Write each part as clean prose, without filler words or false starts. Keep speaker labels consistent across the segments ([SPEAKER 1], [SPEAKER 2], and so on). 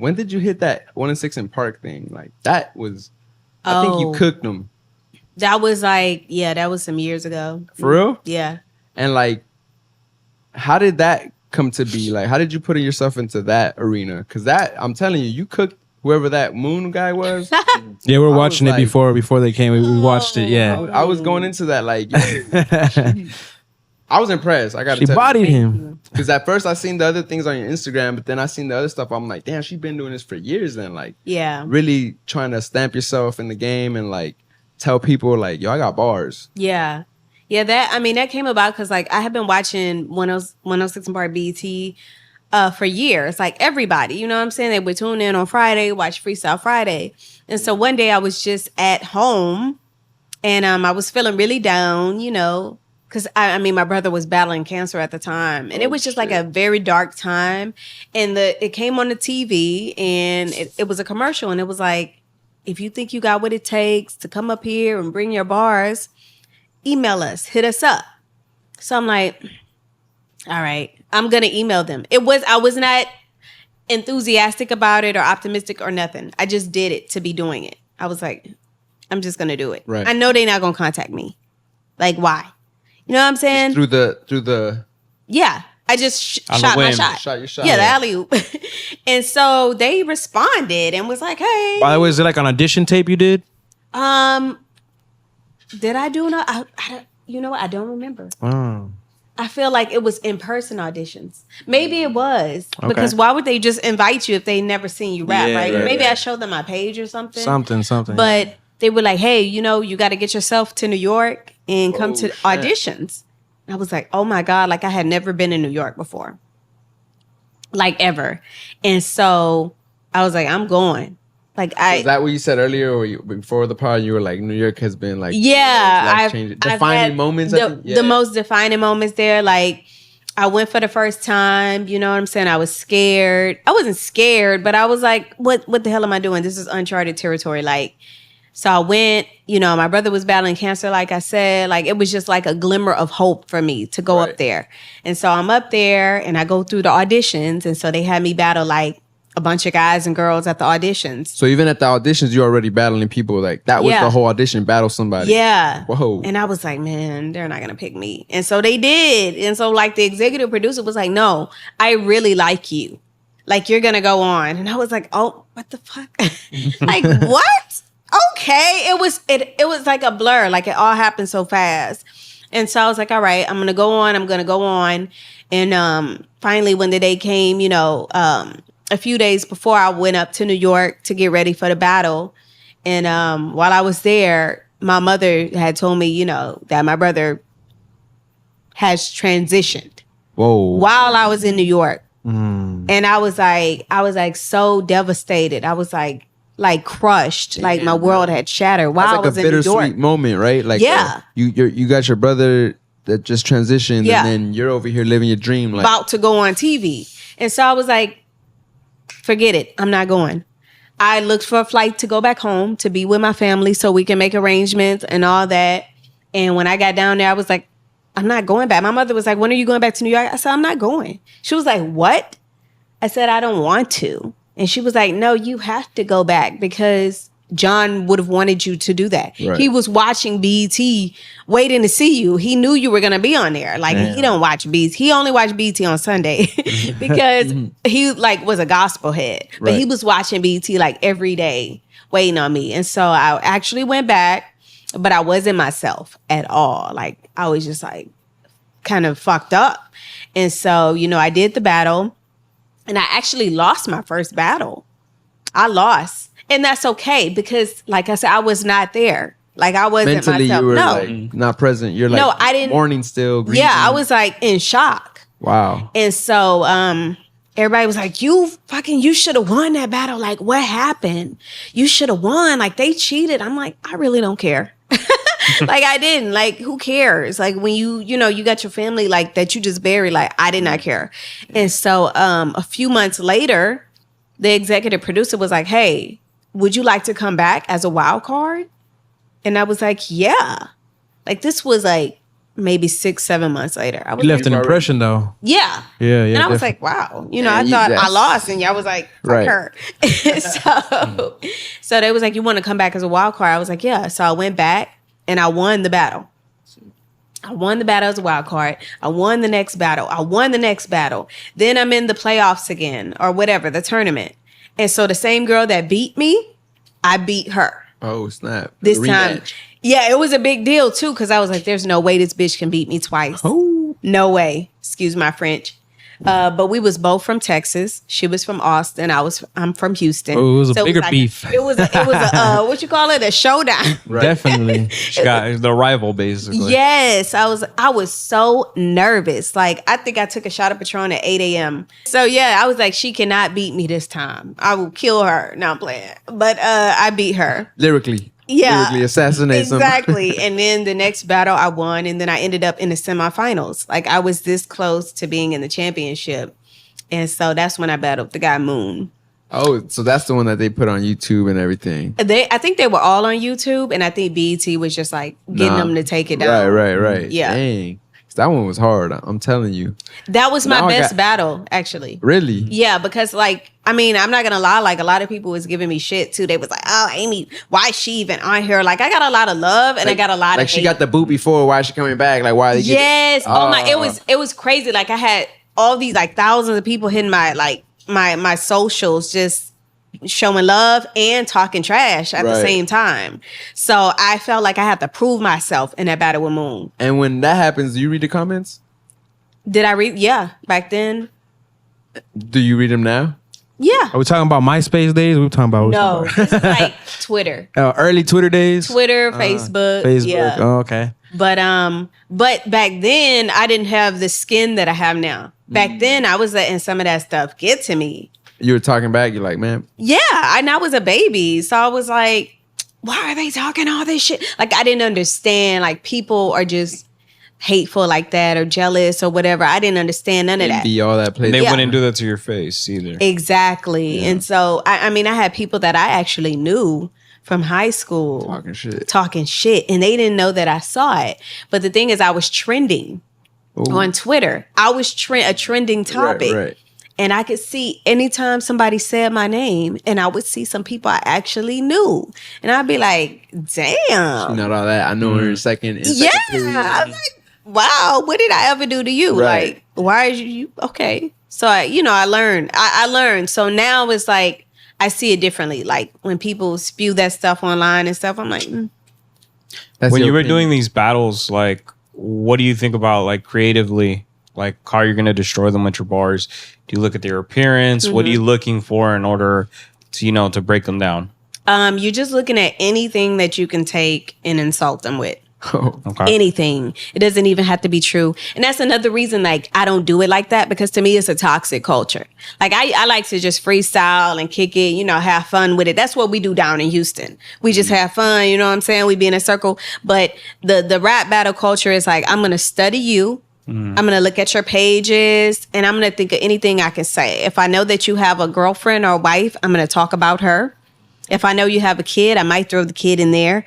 [SPEAKER 1] when did you hit that 106 and Park thing? Like that was, I think you cooked them.
[SPEAKER 2] That was like, that was some years ago.
[SPEAKER 1] For real?
[SPEAKER 2] Yeah.
[SPEAKER 1] And like, how did that come to be? Like, how did you put yourself into that arena? Because that, I'm telling you, you cooked whoever that Moon guy was.
[SPEAKER 3] Yeah, we were watching it before they came. We watched it. Yeah,
[SPEAKER 1] I was going into that like, I was impressed. I got to
[SPEAKER 3] she bodied him.
[SPEAKER 1] Because at first I seen the other things on your Instagram, but then I seen the other stuff. I'm like, damn, she been doing this for years. Then like, really trying to stamp yourself in the game and like tell people like, yo, I got bars.
[SPEAKER 2] Yeah. That came about because like I have been watching 106 and Park BET for years. Like everybody, you know what I'm saying? They would tune in on Friday, watch Freestyle Friday. And so one day I was just at home and I was feeling really down, you know, because my brother was battling cancer at the time. And it was just like a very dark time. And it came on the TV and it was a commercial. And it was like, if you think you got what it takes to come up here and bring your bars, email us, hit us up. So I'm like, all right, I'm going to email them. I was not enthusiastic about it or optimistic or nothing. I just did it to be doing it. I was like, I'm just going to do it.
[SPEAKER 1] Right.
[SPEAKER 2] I know they're not going to contact me. Like, why? You know what I'm saying?
[SPEAKER 1] Just through the.
[SPEAKER 2] Yeah. I just shot my shot.
[SPEAKER 1] Shot your shot.
[SPEAKER 2] Yeah, the alley-oop. And so they responded and was like, hey.
[SPEAKER 3] By the way, is it like an audition tape you did?
[SPEAKER 2] Did I do you know what? I don't remember.
[SPEAKER 3] Oh.
[SPEAKER 2] I feel like it was in-person auditions. Maybe it was. Okay. Because why would they just invite you if they never seen you rap, right? Maybe I showed them my page or something.
[SPEAKER 3] Something.
[SPEAKER 2] But they were like, hey, you know, you got to get yourself to New York and come to auditions. I was like, oh my God, like I had never been in New York before. Like ever. And so I was like, I'm going. Like is
[SPEAKER 1] that what you said earlier or before the pod? You were like, New York has been like
[SPEAKER 2] defining
[SPEAKER 1] moments.
[SPEAKER 2] The most defining moments there. Like I went for the first time. You know what I'm saying? I was scared. I wasn't scared, but I was like, what the hell am I doing? This is uncharted territory. Like, so I went, you know, my brother was battling cancer, like I said. Like, it was just like a glimmer of hope for me to go up there. And so I'm up there and I go through the auditions. And so they had me battle like a bunch of guys and girls at the auditions.
[SPEAKER 1] So even at the auditions, you're already battling people. Like, that was the whole audition, battle somebody.
[SPEAKER 2] Yeah.
[SPEAKER 1] Whoa.
[SPEAKER 2] And I was like, man, they're not going to pick me. And so they did. And so like the executive producer was like, no, I really like you. Like, you're going to go on. And I was like, oh, what the fuck? Like, what? Okay. It was like a blur. Like, it all happened so fast. And so I was like, all right, I'm going to go on. And finally, when the day came, you know, a few days before, I went up to New York to get ready for the battle. And while I was there, my mother had told me, you know, that my brother has transitioned.
[SPEAKER 1] Whoa.
[SPEAKER 2] While I was in New York. And I was like so devastated. I was like crushed. Like my world had shattered while I was in New York.
[SPEAKER 1] That's like a bittersweet moment, right? Like, you got your brother that just transitioned, and then you're over here living your dream, like
[SPEAKER 2] about to go on TV. And so I was like, forget it. I'm not going. I looked for a flight to go back home to be with my family so we can make arrangements and all that. And when I got down there, I was like, I'm not going back. My mother was like, when are you going back to New York? I said, I'm not going. She was like, what? I said, I don't want to. And she was like, no, you have to go back because John would have wanted you to do that. Right. He was watching BET, waiting to see you. He knew you were going to be on there. Like, he don't watch BET. He only watched BET on Sunday because he like was a gospel head. But he was watching BET like every day, waiting on me. And so I actually went back, but I wasn't myself at all. Like, I was just like kind of fucked up. And so, you know, I did the battle and I actually lost my first battle. I lost. And that's okay because, like I said, I was not there. Like, I wasn't
[SPEAKER 1] mentally,
[SPEAKER 2] myself.
[SPEAKER 1] You were like not present. You're like, no, I didn't, mourning still. Grieving.
[SPEAKER 2] Yeah, I was like in shock.
[SPEAKER 1] Wow.
[SPEAKER 2] And so everybody was like, you should have won that battle. Like, what happened? You should have won. Like, they cheated. I'm like, I really don't care. Like, I didn't. Like, who cares? Like, when you know, you got your family like that you just buried. Like, I did not care. And so a few months later, the executive producer was like, hey, would you like to come back as a wild card? And I was like, yeah. Like, this was like maybe 6-7 months later. I was
[SPEAKER 3] you left an impression though.
[SPEAKER 2] Yeah.
[SPEAKER 3] Yeah.
[SPEAKER 2] And I was like, wow. I thought I lost, and y'all was like, fuck her. So they was like, you want to come back as a wild card? I was like, yeah. So I went back and I won the battle. I won the battle as a wild card. I won the next battle. Then I'm in the playoffs again, or whatever, the tournament. And so the same girl that beat me, I beat her.
[SPEAKER 1] Oh, snap.
[SPEAKER 2] This time. Yeah, it was a big deal too, because I was like, there's no way this bitch can beat me twice. Oh. No way. Excuse my French. But we was both from Texas. She was from Austin. I'm from Houston.
[SPEAKER 3] Oh, it was a bigger beef.
[SPEAKER 2] It was a what you call it? A showdown.
[SPEAKER 3] Right. Definitely.
[SPEAKER 4] She got the rival, basically.
[SPEAKER 2] Yes. I was so nervous. Like, I think I took a shot of Patron at 8 a.m. So yeah, I was like, she cannot beat me this time. I will kill her. No, I'm playing. But I beat her.
[SPEAKER 1] Lyrically.
[SPEAKER 2] Yeah.
[SPEAKER 1] Lyrically assassinate
[SPEAKER 2] exactly. And then the next battle I won, and then I ended up in the semifinals. Like, I was this close to being in the championship. And so that's when I battled the guy Moon.
[SPEAKER 1] Oh, so that's the one that they put on YouTube and everything.
[SPEAKER 2] I think they were all on YouTube, and I think BET was just like getting them to take it down.
[SPEAKER 1] Right.
[SPEAKER 2] Yeah.
[SPEAKER 1] Dang. That one was hard. I'm telling you.
[SPEAKER 2] That was my best battle, actually.
[SPEAKER 1] Really?
[SPEAKER 2] Yeah, because like, I mean, I'm not going to lie. Like, a lot of people was giving me shit too. They was like, oh, Amy, why is she even on here? Like, I got a lot of love and I got a lot of
[SPEAKER 1] Like, she got the boot before. Why is she coming back? Like, why?
[SPEAKER 2] Yes. Oh my, it was crazy. Like, I had all these like thousands of people hitting my socials, just showing love and talking trash at the same time. So I felt like I had to prove myself in that battle with Moon.
[SPEAKER 1] And when that happens, do you read the comments?
[SPEAKER 2] Did I read? Yeah, back then.
[SPEAKER 1] Do you read them now?
[SPEAKER 2] Yeah.
[SPEAKER 3] Are we talking about MySpace days? We're talking about
[SPEAKER 2] no, it's like Twitter.
[SPEAKER 3] Early Twitter days.
[SPEAKER 2] Twitter, Facebook.
[SPEAKER 3] Facebook.
[SPEAKER 2] Yeah.
[SPEAKER 3] Oh, okay.
[SPEAKER 2] But back then I didn't have the skin that I have now. Back then I was letting some of that stuff get to me.
[SPEAKER 1] You were talking back. You're like, man.
[SPEAKER 2] Yeah, and I was a baby, so I was like, why are they talking all this shit? Like, I didn't understand. Like, people are just hateful like that or jealous or whatever. I didn't understand none of that.
[SPEAKER 1] All that place.
[SPEAKER 4] They wouldn't do that to your face either.
[SPEAKER 2] Exactly. Yeah. And so, I mean, I had people that I actually knew from high school talking shit, and they didn't know that I saw it. But the thing is, I was trending on Twitter. I was a trending topic.
[SPEAKER 1] Right.
[SPEAKER 2] And I could see anytime somebody said my name, and I would see some people I actually knew. And I'd be like, damn.
[SPEAKER 1] She not all that. I know her in second.
[SPEAKER 2] I'm like, wow, what did I ever do to you?
[SPEAKER 1] Right.
[SPEAKER 2] Like, why are you okay? So, I learned. I learned. So now it's like, I see it differently. Like, when people spew that stuff online and stuff, I'm like,
[SPEAKER 4] When you were doing these battles, like, what do you think about, like, creatively? Like, how you're going to destroy them with your bars? Do you look at their appearance? Mm-hmm. What are you looking for in order to, to break them down?
[SPEAKER 2] You're just looking at anything that you can take and insult them with.
[SPEAKER 1] Oh,
[SPEAKER 4] okay.
[SPEAKER 2] Anything. It doesn't even have to be true. And that's another reason, like, I don't do it like that, because to me, it's a toxic culture. Like, I like to just freestyle and kick it, have fun with it. That's what we do down in Houston. We just have fun, you know what I'm saying? We be in a circle. But the rap battle culture is like, I'm going to study you. I'm going to look at your pages, and I'm going to think of anything I can say. If I know that you have a girlfriend or a wife, I'm going to talk about her. If I know you have a kid, I might throw the kid in there.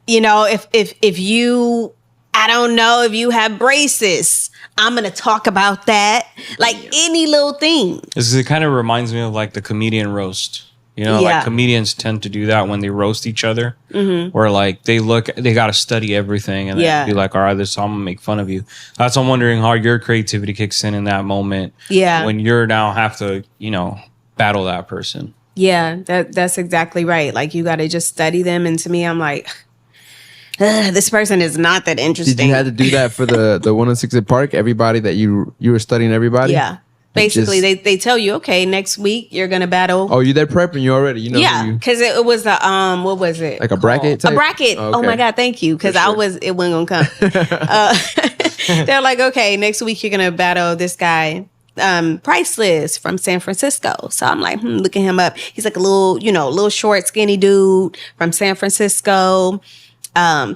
[SPEAKER 2] If you, I don't know, if you have braces, I'm going to talk about that. Like, any little thing.
[SPEAKER 4] It kind of reminds me of like the comedian roast. Like comedians tend to do that when they roast each other, where like they got to study everything and then be like, all right, I'm gonna make fun of you. That's why I'm wondering how your creativity kicks in that moment. Yeah, when you're now have to, battle that person.
[SPEAKER 2] Yeah, that's exactly right. Like, you got to just study them, and to me, I'm like, this person is not that interesting.
[SPEAKER 1] Did you have to do that for the 106andPark? Everybody that you were studying everybody?
[SPEAKER 2] Yeah. Basically, they tell you, okay, next week you're gonna battle.
[SPEAKER 1] Oh, you're there prepping you already.
[SPEAKER 2] Yeah, because it was a what was it?
[SPEAKER 1] Like a bracket type?
[SPEAKER 2] A bracket. Oh my God, thank you. Because it wasn't gonna come. They're like, okay, next week you're gonna battle this guy, Priceless from San Francisco. So I'm like, looking him up. He's like a little short, skinny dude from San Francisco.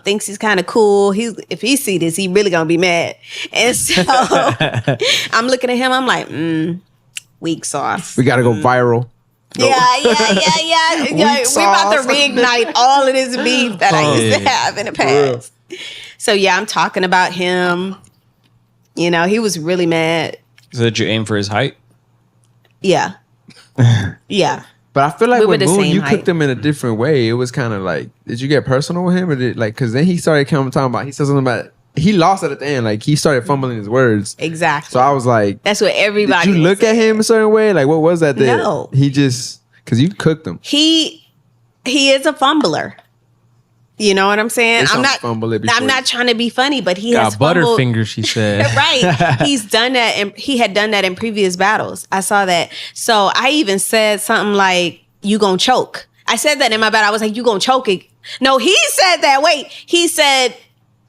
[SPEAKER 2] Thinks he's kind of cool. If he see this, he really gonna be mad. And so I'm looking at him. I'm like, weak sauce.
[SPEAKER 1] We gotta go viral.
[SPEAKER 2] Yeah. We about to reignite all of this beef that I used to have in the past. So yeah, I'm talking about him. You know, he was really mad.
[SPEAKER 4] So did you aim for his height?
[SPEAKER 2] Yeah. Yeah.
[SPEAKER 1] But I feel like with Moon, you
[SPEAKER 2] height.
[SPEAKER 1] cooked him in a different way. It was kind of like, did you get personal with him? Or did like, because then he started talking about, he said something about, he lost it at the end. Like, he started fumbling his words.
[SPEAKER 2] Exactly.
[SPEAKER 1] So I was like,
[SPEAKER 2] that's what everybody
[SPEAKER 1] did you look at him a certain way? Like, what was that?
[SPEAKER 2] No.
[SPEAKER 1] He just, because you cooked him.
[SPEAKER 2] He is a fumbler. You know what I'm saying? I'm not trying to be funny, but he has
[SPEAKER 3] butterfinger, she said.
[SPEAKER 2] Right. He's done that, and he had done that in previous battles. I saw that. So I even said something like, "You gonna choke?" I said that in my battle. I was like, "You gonna choke it?" No, he said that. Wait, he said.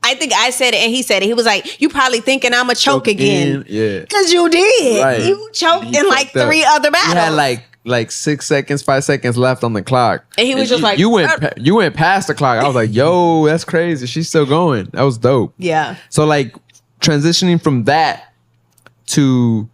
[SPEAKER 2] I think I said it, and he said it. He was like, "You probably thinking I'm a choke again."
[SPEAKER 1] Yeah,
[SPEAKER 2] because you did.
[SPEAKER 1] Right.
[SPEAKER 2] You choked in like 3 other battles.
[SPEAKER 1] You had like 6 seconds, 5 seconds left on the clock.
[SPEAKER 2] And he was just like...
[SPEAKER 1] You went past the clock. I was like, yo, that's crazy. She's still going. That was dope.
[SPEAKER 2] Yeah.
[SPEAKER 1] So like transitioning from that to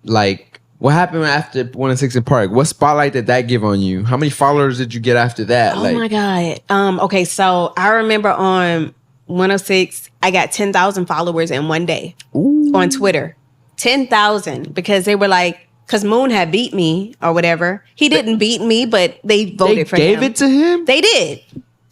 [SPEAKER 1] like what happened after 106andPark? What spotlight did that give on you? How many followers did you get after that?
[SPEAKER 2] Oh my God. Okay, so I remember on 106, I got 10,000 followers in one day.
[SPEAKER 1] Ooh.
[SPEAKER 2] On Twitter. 10,000 because they were like... Because Moon had beat me or whatever. He didn't beat me, but they voted for him.
[SPEAKER 1] They gave it to him?
[SPEAKER 2] They did.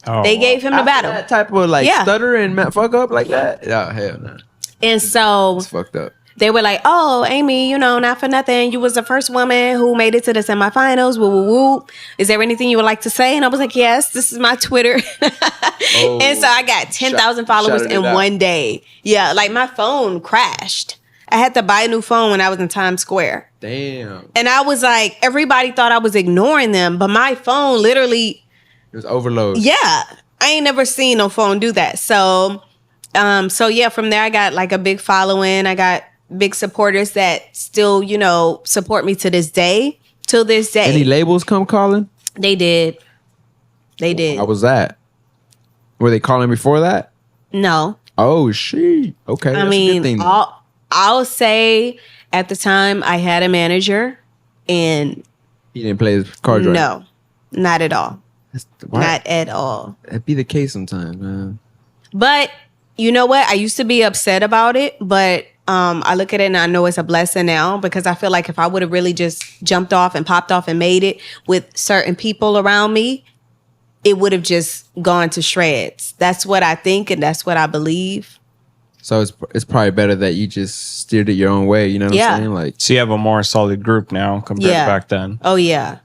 [SPEAKER 2] Oh, they gave him the battle.
[SPEAKER 1] That type of like stutter and fuck up like that? Oh, hell no.
[SPEAKER 2] And so...
[SPEAKER 1] It's fucked up.
[SPEAKER 2] They were like, oh, Amy, you know, not for nothing. You was the first woman who made it to the semifinals. Woo, woo, woo. Is there anything you would like to say? And I was like, yes, this is my Twitter. And so I got 10,000 followers in one day. Yeah, like my phone crashed. I had to buy a new phone when I was in Times Square.
[SPEAKER 1] Damn.
[SPEAKER 2] And I was like, everybody thought I was ignoring them, but my phone literally...
[SPEAKER 1] It was overload.
[SPEAKER 2] Yeah. I ain't never seen no phone do that. So yeah, from there I got like a big following. I got big supporters that still, you know, support me to this day. Till this day.
[SPEAKER 1] Any labels come calling?
[SPEAKER 2] They did. They did.
[SPEAKER 1] How was that? Were they calling before that?
[SPEAKER 2] No.
[SPEAKER 1] Oh, shit. Okay.
[SPEAKER 2] I mean, a good thing. I'll say at the time I had a manager and...
[SPEAKER 1] He didn't play his cards right?
[SPEAKER 2] No, not at all. Not at all.
[SPEAKER 1] That'd be the case sometimes, man.
[SPEAKER 2] But you know what? I used to be upset about it, but I look at it and I know it's a blessing now because I feel like if I would have really just jumped off and popped off and made it with certain people around me, it would have just gone to shreds. That's what I think and that's what I believe.
[SPEAKER 1] So it's probably better that you just steered it your own way. You know what I'm saying? Like,
[SPEAKER 4] so you have a more solid group now compared to back then.
[SPEAKER 2] Oh yeah.